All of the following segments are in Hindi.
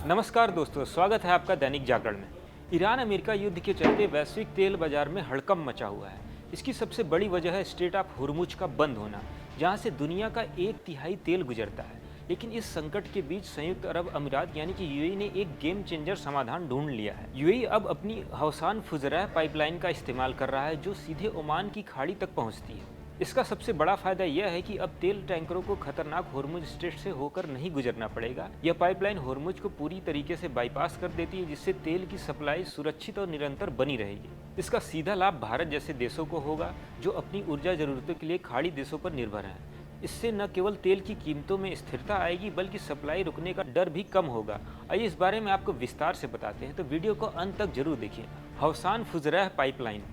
नमस्कार दोस्तों, स्वागत है आपका दैनिक जागरण में। ईरान अमेरिका युद्ध के चलते वैश्विक तेल बाजार में हड़कंप मचा हुआ है। इसकी सबसे बड़ी वजह है स्ट्रेट ऑफ हुर्मुज का बंद होना, जहां से दुनिया का 1/3 तेल गुजरता है। लेकिन इस संकट के बीच संयुक्त अरब अमीरात यानी कि यूएई ने एक गेम चेंजर समाधान ढूंढ लिया है। यूएई अब अपनी हौसान फुजरह पाइपलाइन का इस्तेमाल कर रहा है, जो सीधे ओमान की खाड़ी तक पहुंचती है। इसका सबसे बड़ा फायदा यह है कि अब तेल टैंकरों को खतरनाक होर्मुज स्ट्रेट से होकर नहीं गुजरना पड़ेगा। यह पाइपलाइन होर्मुज को पूरी तरीके से बाईपास कर देती है, जिससे तेल की सप्लाई सुरक्षित और निरंतर बनी रहेगी। इसका सीधा लाभ भारत जैसे देशों को होगा, जो अपनी ऊर्जा जरूरतों के लिए खाड़ी देशों पर निर्भर हैं। इससे न केवल तेल की कीमतों में स्थिरता आएगी, बल्कि सप्लाई रुकने का डर भी कम होगा। आइए इस बारे में आपको विस्तार से बताते हैं, तो वीडियो को अंत तक जरूर देखिए। हौसान फुजरह पाइपलाइन।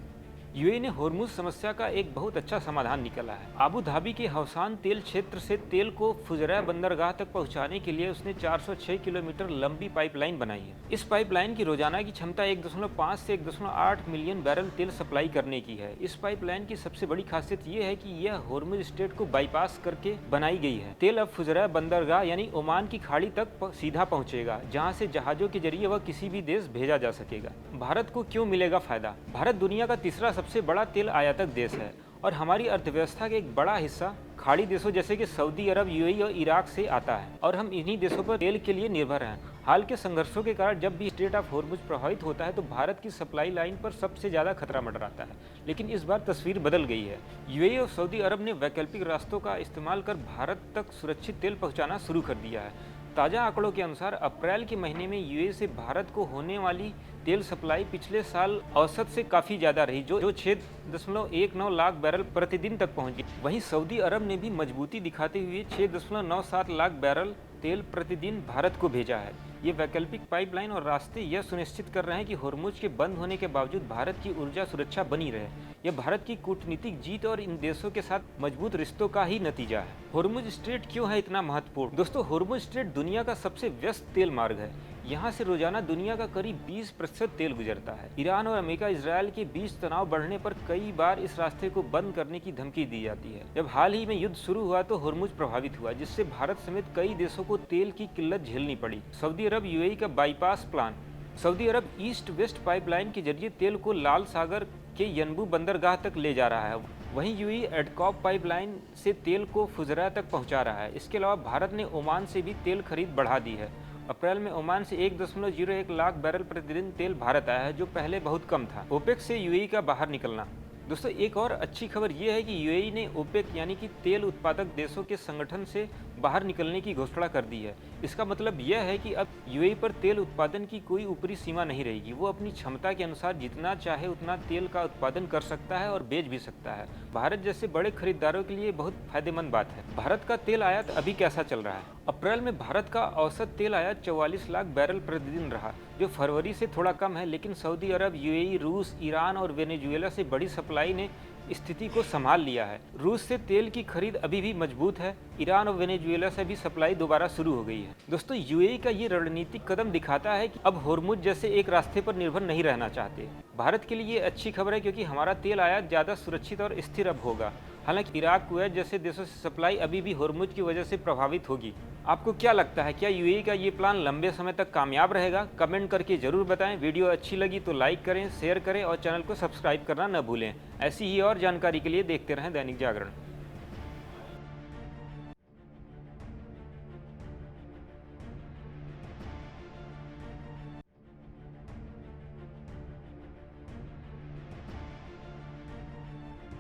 यूएई ने होर्मुज समस्या का एक बहुत अच्छा समाधान निकाला है। आबू धाबी के हौसान तेल क्षेत्र से तेल को फुजरह बंदरगाह तक पहुंचाने के लिए उसने 406 किलोमीटर लंबी पाइपलाइन बनाई है। इस पाइपलाइन की रोजाना की क्षमता 1.5 से 1.8 मिलियन बैरल तेल सप्लाई करने की है। इस पाइपलाइन की सबसे बड़ी खासियत यह है कि यह होर्मुज स्ट्रेट को बाईपास करके बनाई गई है। तेल अब फुजरह बंदरगाह यानी ओमान की खाड़ी तक सीधा पहुंचेगा, जहां से जहाजों के जरिए वह किसी भी देश भेजा जा सकेगा। भारत को क्यों मिलेगा फायदा? भारत दुनिया का तीसरा सबसे बड़ा तेल आयातक देश है और हमारी अर्थव्यवस्था का एक बड़ा हिस्सा खाड़ी देशों जैसे कि सऊदी अरब, यूएई और इराक से आता है और हम इन्हीं देशों पर तेल के लिए निर्भर हैं। हाल के संघर्षों के कारण जब भी स्ट्रेट ऑफ होर्मुज प्रभावित होता है तो भारत की सप्लाई लाइन पर सबसे ज्यादा खतरा मंडराता है। लेकिन इस बार तस्वीर बदल गई है। यूएई और सऊदी अरब ने वैकल्पिक रास्तों का इस्तेमाल कर भारत तक सुरक्षित तेल पहुंचाना शुरू कर दिया है। ताज़ा आंकड़ों के अनुसार अप्रैल के महीने में यूएई से भारत को होने वाली तेल सप्लाई पिछले साल औसत से काफ़ी ज़्यादा रही, जो 6.19 लाख बैरल प्रतिदिन तक पहुंची। वहीं सऊदी अरब ने भी मजबूती दिखाते हुए 6.97 लाख बैरल तेल प्रतिदिन भारत को भेजा है। ये वैकल्पिक पाइपलाइन और रास्ते यह सुनिश्चित कर रहे हैं कि होर्मुज के बंद होने के बावजूद भारत की ऊर्जा सुरक्षा बनी रहे। यह भारत की कूटनीतिक जीत और इन देशों के साथ मजबूत रिश्तों का ही नतीजा है। होर्मुज स्ट्रेट क्यों है इतना महत्वपूर्ण? दोस्तों, होर्मुज स्ट्रेट दुनिया का सबसे व्यस्त तेल मार्ग है। यहाँ से रोजाना दुनिया का करीब 20% तेल गुजरता है। ईरान और अमेरिका इजरायल के बीच तनाव बढ़ने पर कई बार इस रास्ते को बंद करने की धमकी दी जाती है। जब हाल ही में युद्ध शुरू हुआ तो होर्मुज प्रभावित हुआ, जिससे भारत समेत कई देशों को तेल की किल्लत झेलनी पड़ी। सऊदी अरब यूएई का बाईपास प्लान। सऊदी अरब ईस्ट वेस्ट पाइपलाइन के जरिए तेल को लाल सागर के यनबू बंदरगाह तक ले जा रहा है। वहीं यूएई एडकॉब पाइपलाइन से तेल को फुजरा तक पहुंचा रहा है। इसके अलावा भारत ने ओमान से भी तेल खरीद बढ़ा दी है। अप्रैल में ओमान से 1.01 लाख बैरल प्रतिदिन तेल भारत आया है, जो पहले बहुत कम था। ओपेक से यूएई का बाहर निकलना। दोस्तों, एक और अच्छी खबर यह है कि यूएई ने ओपेक यानी कि तेल उत्पादक देशों के संगठन से बाहर निकलने की घोषणा कर दी है। इसका मतलब यह है कि अब यूएई पर तेल उत्पादन की कोई ऊपरी सीमा नहीं रहेगी। वो अपनी क्षमता के अनुसार जितना चाहे उतना तेल का उत्पादन कर सकता है और बेच भी सकता है। भारत जैसे बड़े खरीदारों के लिए बहुत फायदेमंद बात है। भारत का तेल आयात अभी कैसा चल रहा है? अप्रैल में भारत का औसत तेल आयात 44 लाख बैरल प्रतिदिन रहा, जो फरवरी से थोड़ा कम है। लेकिन सऊदी अरब, यूएई, रूस, ईरान और वेनेजुएला से बड़ी सप्लाई ने स्थिति को संभाल लिया है। रूस से तेल की खरीद अभी भी मजबूत है। ईरान और वेनेजुएला से भी सप्लाई दोबारा शुरू हो गई है। दोस्तों, यूएई का ये रणनीतिक कदम दिखाता है कि अब होर्मुज जैसे एक रास्ते पर निर्भर नहीं रहना चाहते। भारत के लिए ये अच्छी खबर है, क्योंकि हमारा तेल आयात ज़्यादा सुरक्षित और स्थिर अब होगा। हालांकि इराक, कुवैत जैसे देशों से सप्लाई अभी भी होर्मुज की वजह से प्रभावित होगी। आपको क्या लगता है, क्या यूएई का ये प्लान लंबे समय तक कामयाब रहेगा? कमेंट करके जरूर बताएं। वीडियो अच्छी लगी तो लाइक करें, शेयर करें और चैनल को सब्सक्राइब करना न भूलें। ऐसी ही और जानकारी के लिए देखते रहें दैनिक जागरण।